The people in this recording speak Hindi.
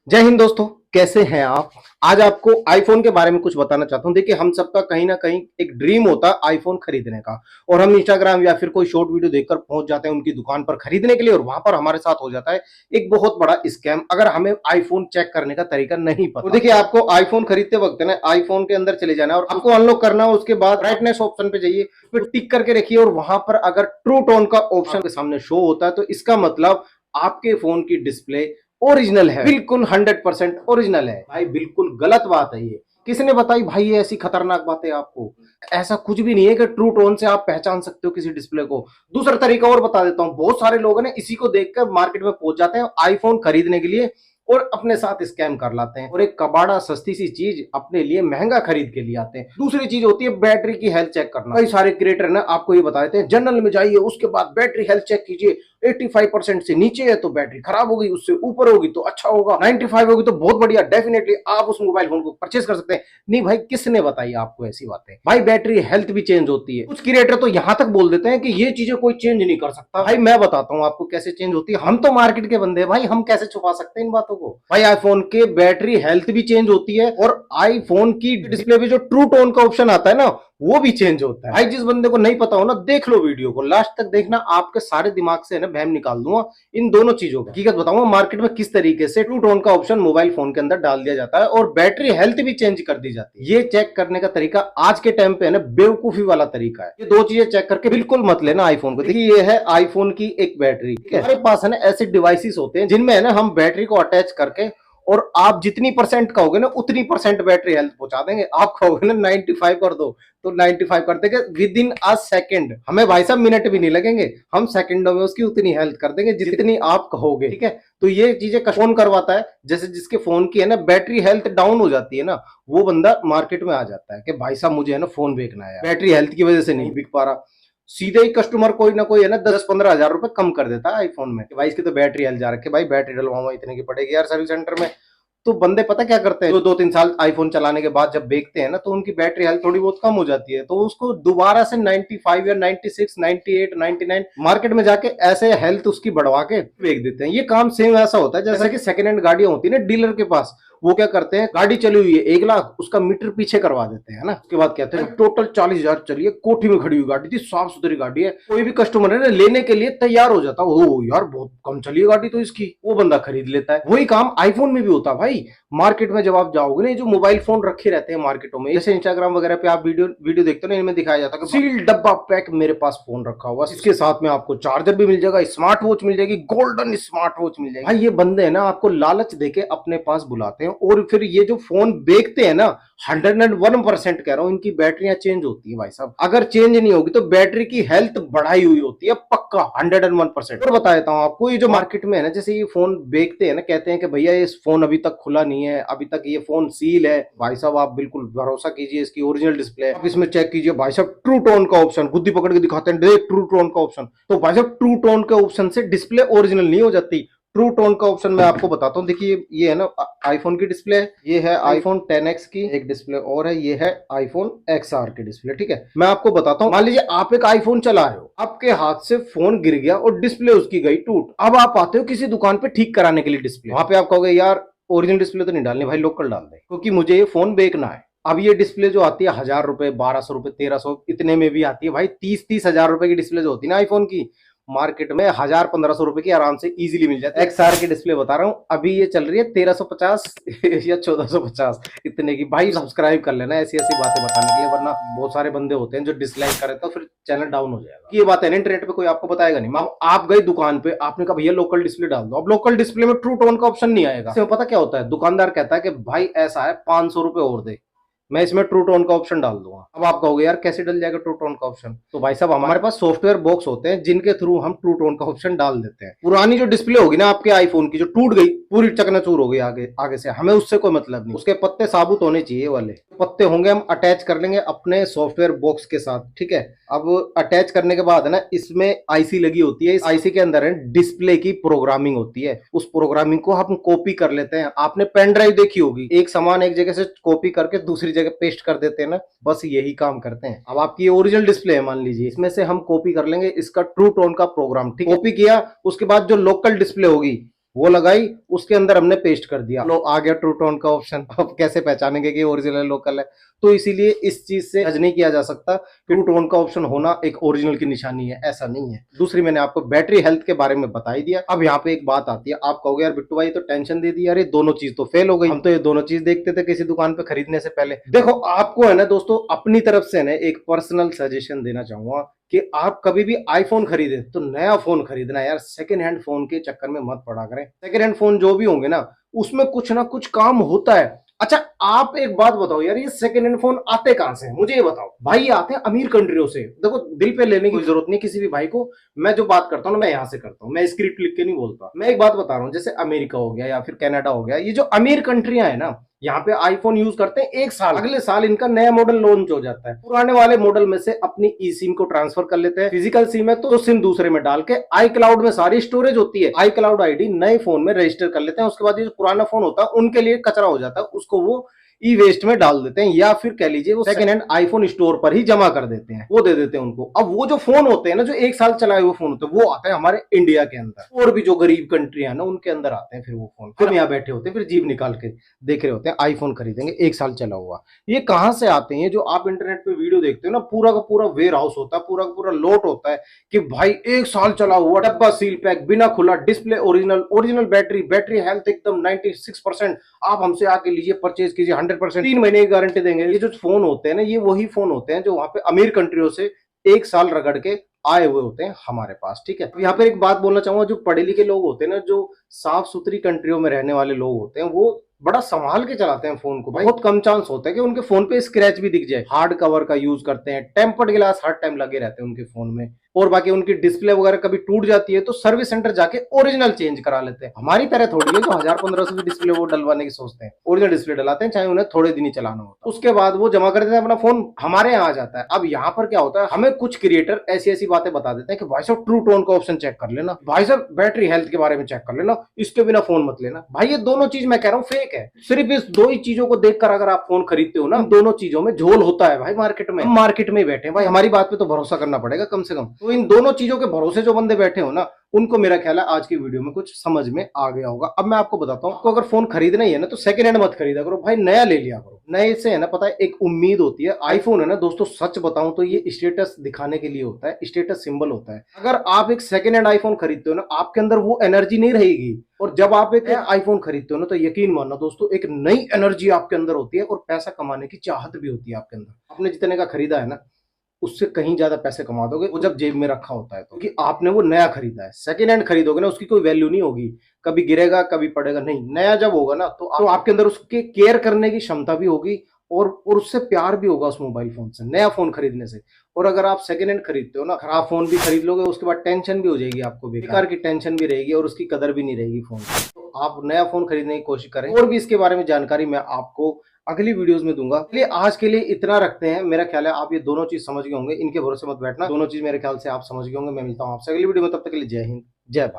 जय हिंद दोस्तों, कैसे हैं आप। आज आपको आईफोन के बारे में कुछ बताना चाहता हूं। देखिए, हम सबका कहीं ना कहीं एक ड्रीम होता है आईफोन खरीदने का, और हम इंस्टाग्राम या फिर कोई शॉर्ट वीडियो देखकर पहुंच जाते हैं उनकी दुकान पर खरीदने के लिए, और वहां पर हमारे साथ हो जाता है एक बहुत बड़ा स्कैम, अगर हमें आईफोन चेक करने का तरीका नहीं पता। तो देखिए, आपको आईफोन खरीदते वक्त ना आईफोन के अंदर चले जाना है और आपको अनलॉक करना है। उसके बाद ब्राइटनेस ऑप्शन पे जाइए, फिर टिक करके रखिए, और वहां पर अगर ट्रू टोन का ऑप्शन के सामने शो होता है तो इसका मतलब आपके फोन की डिस्प्ले ओरिजिनल है, बिल्कुल 100% ओरिजिनल है। भाई बिल्कुल गलत बात है ये। किसने बताई भाई ये ऐसी खतरनाक बातें आपको? ऐसा कुछ भी नहीं है कि ट्रू टोन से आप पहचान सकते हो किसी डिस्प्ले को। दूसरा तरीका और बता देता हूं, बहुत सारे लोग हैं ना इसी को देखकर मार्केट में पहुंच जाते हैं आईफोन खरीदने के लिए और अपने साथ स्कैम कर लाते हैं, और एक कबाड़ा सस्ती सी चीज अपने लिए महंगा खरीद के लिए आते हैं। दूसरी चीज होती है बैटरी की हेल्थ चेक करना। कई सारे क्रिएटर ना आपको ये बता देते हैं जनरल में जाइए, उसके बाद बैटरी हेल्थ चेक कीजिए, 85% से नीचे है तो बैटरी खराब होगी, उससे ऊपर होगी तो अच्छा होगा, 95 होगी तो बहुत बढ़िया, डेफिनेटली आप उस मोबाइल फोन को परचेज कर सकते हैं। नहीं भाई, किसने बताई आपको ऐसी बातें? भाई बैटरी हेल्थ भी चेंज होती है। कुछ क्रिएटर तो यहां तक बोल देते हैं कि ये चीजें कोई चेंज नहीं कर सकता। भाई मैं बताता हूं आपको कैसे चेंज होती है। हम तो मार्केट के बंदे हैं भाई, हम कैसे छुपा सकते हैं इन बातों को। भाई आईफोन के बैटरी हेल्थ भी चेंज होती है, और आईफोन की डिस्प्ले पे जो ट्रू टोन का ऑप्शन आता है ना वो भी चेंज होता है। भाई जिस बंदे को नहीं पता हो ना, देख लो वीडियो को लास्ट तक देखना, आपके सारे दिमाग से ना बहम निकाल दूंगा इन दोनों चीजों का। हकीकत बताऊंगा मार्केट में किस तरीके से ट्रू टोन का ऑप्शन मोबाइल फोन के अंदर डाल दिया जाता है और बैटरी हेल्थ भी चेंज कर दी जाती है। ये चेक करने का तरीका आज के टाइम पे है ना बेवकूफी वाला तरीका है। ये दो चीजें चेक करके बिल्कुल मत लेना आईफोन को। देखिए, ये है आईफोन की एक बैटरी, ठीक है। हमारे पास है ना ऐसे डिवाइसेस होते हैं जिनमें है ना हम बैटरी को अटैच करके, और आप जितनी परसेंट कहोगे ना उतनी परसेंट बैटरी हेल्थ पहुंचा देंगे। आप कहोगे ना 95 कर दो तो 95 कर देंगे विद इन अ सेकंड। हमें भाई साहब मिनट भी नहीं लगेंगे, हम सेकंडों में उसकी उतनी हेल्थ कर देंगे जितनी आप कहोगे, ठीक है। तो ये चीजें कौन करवाता है? जैसे जिसके फोन की है ना बैटरी हेल्थ डाउन हो जाती है ना, वो बंदा मार्केट में आ जाता है कि भाई साहब मुझे है ना फोन बेचना है, बैटरी हेल्थ की वजह से नहीं बिक पा रहा। सीधे ही कस्टमर कोई ना कोई है ना 10-15 हजार रुपए कम कर देता है आईफोन में कि भाई इसकी तो बैटरी हेल्थ जा रखी है, भाई बैटरी डलवाऊंगा इतने की पड़ेगी यार सर्विस सेंटर में। तो बंदे पता क्या करते हैं, जो 2-3 साल आईफोन चलाने के बाद जब बेचते हैं ना तो उनकी बैटरी हेल्थ थोड़ी बहुत कम हो जाती है, तो उसको दोबारा से 95 या 96, 98, 99 मार्केट में जाके ऐसे हेल्थ उसकी बढ़वा के बेच देते हैं। ये काम सेम ऐसा होता है जैसा कि सेकंड हैंड गाड़ियां होती है ना डीलर के पास, वो क्या करते हैं, गाड़ी चली हुई है 1 लाख, उसका मीटर पीछे करवा देते हैं ना। उसके बाद कहते हैं टोटल 40,000 चलिए, कोठी में खड़ी हुई गाड़ी थी, साफ सुथरी गाड़ी है, कोई भी कस्टमर है ना लेने के लिए तैयार हो जाता है, ओ यार बहुत कम चली है गाड़ी तो इसकी, वो बंदा खरीद लेता है। वही काम आईफोन में भी होता है भाई। मार्केट में जब आप जाओगे ना, जो मोबाइल फोन रखे रहते हैं मार्केटों में, जैसे इंस्टाग्राम वगैरह पे आप वीडियो देखते हो ना, इनमें दिखाया जाता है सील डब्बा पैक मेरे पास फोन रखा हुआ, इसके साथ में आपको चार्जर भी मिल जाएगा, स्मार्ट वॉच मिल जाएगी, गोल्डन स्मार्ट वॉच मिल जाएगी। भाई ये बंदे है ना आपको लालच देके अपने पास बुलाते हैं, और फिर ये जो फोन बेचते हैं ना 101% कह रहा हूं इनकी बैटरियां चेंज होती है भाई साहब। अगर चेंज नहीं होगी तो बैटरी की हेल्थ बढ़ाई हुई होती है पक्का 101%। और बता देता हूं आपको, ये जो मार्केट में है ना, जैसे ये फोन बेचते हैं ना, कहते हैं कि भैया ये फोन अभी तक खुला नहीं है, अभी तक ये फोन सील है। भाई साहब आप बिल्कुल भरोसा कीजिए, इसकी ओरिजिनल डिस्प्ले आप इसमें चेक कीजिए। भाई साहब ट्रू टोन का ऑप्शन गुद्दी पकड़ के दिखाते हैं, देख ट्रू टोन का ऑप्शन। तो भाई साहब ट्रू टोन के ऑप्शन से डिस्प्ले ओरिजिनल नहीं हो जाती। ट्रू टोन का ऑप्शन मैं आपको बताता हूँ। देखिए ये है ना आईफोन की डिस्प्ले, ये है आईफोन 10X की एक डिस्प्ले, और है ये है आईफोन XR की डिस्प्ले, ठीक है। मैं आपको बताता हूँ, मान लीजिए आप एक आईफोन चला रहे हो, आपके हाथ से फोन गिर गया और डिस्प्ले उसकी गई टूट। अब आप आते हो किसी दुकान पे ठीक कराने के लिए डिस्प्ले, वहां पे आप कहोगे यार ओरिजिनल डिस्प्ले तो नहीं डालनी भाई, लोकल डाल दे, क्योंकि मुझे ये फोन बेचना है। अब ये डिस्प्ले जो आती है 1000 रुपए, 1200 रुपए, 1300 इतने में भी आती है भाई। 30-30 हजार रुपए की डिस्प्ले जो होती है ना आईफोन की, मार्केट में 1000-1500 रुपए की आराम से इजीली मिल जाती है। XR की डिस्प्ले बता रहा हूँ, अभी ये चल रही है 1350 या 1450 इतने की। भाई सब्सक्राइब कर लेना ऐसी ऐसी बातें बताने के लिए, वरना बहुत सारे बंदे होते हैं जो डिसलाइक करे तो फिर चैनल डाउन हो जाएगा। ये बात है ना इंटरनेट पे कोई आपको बताएगा नहीं। आप गए दुकान पे, आपने कहा भैया लोकल डिस्प्ले डाल दो, अब लोकल डिस्प्ले में ट्रू टोन का ऑप्शन नहीं आएगा। इसमें पता क्या होता है, दुकानदार कहता है कि भाई ऐसा है 500 रुपए और दे, मैं इसमें ट्रू टोन का ऑप्शन डाल दूंगा। अब आप कहोगे यार कैसे डल जाएगा ट्रू टोन का ऑप्शन? तो भाई साहब हमारे पास सॉफ्टवेयर बॉक्स होते हैं जिनके थ्रू हम ट्रू टोन का ऑप्शन डाल देते हैं। पुरानी जो डिस्प्ले होगी ना आपके आईफोन की, जो टूट गई पूरी चकनाचूर हो गई आगे से, हमें उससे कोई मतलब नहीं, उसके पत्ते साबुत होने चाहिए, वाले पत्ते होंगे हम अटैच कर लेंगे अपने सॉफ्टवेयर बॉक्स के साथ, ठीक है। अब अटैच करने के बाद ना इसमें आईसी लगी होती है, इस आईसी के अंदर है डिस्प्ले की प्रोग्रामिंग होती है, उस प्रोग्रामिंग को हम कॉपी कर लेते हैं। आपने पेन ड्राइव देखी होगी, एक सामान एक जगह से कॉपी करके दूसरी जगह पेस्ट कर देते हैं ना, बस यही काम करते हैं। अब आपकी ओरिजिनल डिस्प्ले है मान लीजिए, इसमें से हम कॉपी कर लेंगे इसका ट्रू टोन का प्रोग्राम, ठीक है। कॉपी किया, उसके बाद जो लोकल डिस्प्ले होगी वो लगाई, उसके अंदर हमने पेस्ट कर दिया, लो आ गया ट्रू टोन का ऑप्शन। अब कैसे पहचानेंगे कि ओरिजिनल है लोकल है? तो इसीलिए इस चीज से जज नहीं किया जा सकता। ट्रू टोन का ऑप्शन होना एक ओरिजिनल की निशानी है, ऐसा नहीं है। दूसरी, मैंने आपको बैटरी हेल्थ के बारे में बता ही दिया। अब यहाँ पे एक बात आती है, आप कहोगे यार बिट्टू भाई तो टेंशन दे दी, अरे दोनों चीज तो फेल हो गई, हम तो ये दोनों चीज देखते थे किसी दुकान पे खरीदने से पहले। देखो आपको है ना दोस्तों, अपनी तरफ से ना एक पर्सनल सजेशन देना चाहूंगा कि आप कभी भी आईफोन खरीदे तो नया फोन खरीदना यार, सेकंड हैंड फोन के चक्कर में मत पड़ा करें। सेकंड हैंड फोन जो भी होंगे ना, उसमें कुछ ना कुछ काम होता है। अच्छा आप एक बात बताओ यार, ये सेकंड हैंड फोन आते कहां से हैं? मुझे ये बताओ भाई, ये आते हैं अमीर कंट्रियों से। देखो दिल पे लेने की जरूरत नहीं किसी भी भाई को, मैं जो बात करता हूँ ना मैं यहाँ से करता हूँ, मैं स्क्रिप्ट लिख के नहीं बोलता। मैं एक बात बता रहा हूँ, जैसे अमेरिका हो गया या फिर कनाडा हो गया, ये जो अमीर कंट्रियां है ना, यहाँ पे आईफोन यूज करते हैं एक साल, अगले साल इनका नया मॉडल लॉन्च हो जाता है, पुराने वाले मॉडल में से अपनी ई सिम को ट्रांसफर कर लेते हैं। फिजिकल सिम है तो सिम दूसरे में डाल के आई क्लाउड में सारी स्टोरेज होती है, आई क्लाउड आईडी नए फोन में रजिस्टर कर लेते हैं। उसके बाद ये जो पुराना फोन होता है उनके लिए कचरा हो जाता है, उसको वो ई वेस्ट में डाल देते हैं, या फिर कह लीजिए वो सेकंड हैंड आईफोन स्टोर पर ही जमा कर देते हैं, वो दे देते हैं उनको। अब वो जो फोन होते हैं ना, जो एक साल चलाए हुए फोन होते हैं, वो आते हैं हमारे इंडिया के अंदर, और भी जो गरीब कंट्री है ना उनके अंदर आते हैं फिर वो फोन। फिर यहाँ बैठे होते हैं, फिर जीभ निकाल के देख रहे होते हैं आईफोन खरीदेंगे एक साल चला हुआ। ये कहां से आते हैं? जो आप इंटरनेट पे वीडियो देखते हो ना, पूरा का पूरा वेयर हाउस होता है, पूरा का पूरा लोट होता है कि भाई एक साल चला हुआ, डब्बा सील पैक, बिना खुला, display original, original battery, battery health एकदम 96%, आप हमसे आके लीजिए, परचेज कीजिए, 100%, 3 महीने की गारंटी देंगे। ये जो फोन होते हैं ना, ये वही फोन होते हैं जो वहां पे अमीर कंट्रियों से एक साल रगड़ के आए हुए होते हैं हमारे पास, ठीक है। यहाँ पे एक बात बोलना चाहूंगा, जो पढ़े लिखे लोग होते हैं ना, जो साफ सुथरी कंट्रियों में रहने वाले लोग होते हैं, वो बड़ा संभाल के चलाते हैं फोन को भाई। बहुत कम चांस होता है कि उनके फोन पे स्क्रैच भी दिख जाए। हार्ड कवर का यूज करते हैं, टेम्पर्ड ग्लास हर टाइम लगे रहते हैं उनके फोन में, और बाकी उनकी डिस्प्ले वगैरह कभी टूट जाती है तो सर्विस सेंटर जाके ओरिजिनल चेंज करा लेते हैं। हमारी तरह थोड़ी है जो 1000-1500 की डिस्प्ले वो डलवाने की सोचते हैं, ओरिजिनल डिस्प्ले डलाते हैं, चाहे उन्हें थोड़े दिन ही चलाना होता है। उसके बाद वो जमा कर देते हैं, अपना फोन हमारे यहाँ आ जाता है। अब यहाँ पर क्या होता है, हमें कुछ क्रिएटर ऐसी ऐसी बातें बता देते हैं कि भाई साहब ट्रू टोन का ऑप्शन चेक कर लेना, भाई साहब बैटरी हेल्थ के बारे में चेक कर लेना, इसके बिना फोन मत लेना। भाई ये दोनों चीज मैं कह रहा हूँ फेक है। सिर्फ इस दो ही चीजों को देखकर अगर आप फोन खरीदते हो ना, दोनों चीजों में झोल होता है भाई मार्केट में। हम मार्केट में बैठे हैं भाई, हमारी बात पे तो भरोसा करना पड़ेगा कम से कम। तो इन दोनों चीजों के भरोसे जो बंदे बैठे हो ना, उनको मेरा ख्याल है आज की वीडियो में कुछ समझ में आ गया होगा। अब मैं आपको बताता हूँ, आपको अगर फोन खरीदना ही है ना तो सेकंड हैंड मत खरीदा करो भाई, नया ले लिया करो। नए से है ना, पता है एक उम्मीद होती है। आईफोन है ना दोस्तों, सच बताऊं तो ये स्टेटस दिखाने के लिए होता है, स्टेटस सिंबल होता है। अगर आप एक सेकंड हैंड आईफोन खरीदते हो ना, आपके अंदर वो एनर्जी नहीं रहेगी। और जब आप एक आईफोन खरीदते हो ना, तो यकीन मानना दोस्तों, एक नई एनर्जी आपके अंदर होती है, और पैसा कमाने की चाहत भी होती है आपके अंदर। आपने जितने का खरीदा है ना, उससे कहीं ज्यादा पैसे कमा दोगे वो जब जेब में रखा होता है तो, क्योंकि आपने वो नया खरीदा है। सेकंड हैंड खरीदोगे ना, उसकी कोई वैल्यू नहीं होगी, कभी गिरेगा कभी पड़ेगा नहीं। नया जब होगा ना, तो आपके अंदर उसके केयर करने की क्षमता भी होगी, और उससे प्यार भी होगा उस मोबाइल फोन से, नया फोन खरीदने से। और अगर आप सेकंड हैंड खरीदते हो ना, खराब फोन भी खरीद लोगे, उसके बाद टेंशन भी हो जाएगी आपको, बेकार की टेंशन भी रहेगी, और उसकी कदर भी नहीं रहेगी फोन की। तो आप नया फोन खरीदने की कोशिश करें। और भी इसके बारे में जानकारी मैं आपको अगली वीडियोस में दूंगा। चलिए आज के लिए इतना रखते हैं। मेरा ख्याल है आप ये दोनों चीज समझ गए होंगे, इनके भरोसे मत बैठना, दोनों चीज मेरे ख्याल से आप समझ गए होंगे। मैं मिलता हूँ आपसे अगली वीडियो में, तब तक के लिए जय हिंद, जय भारत।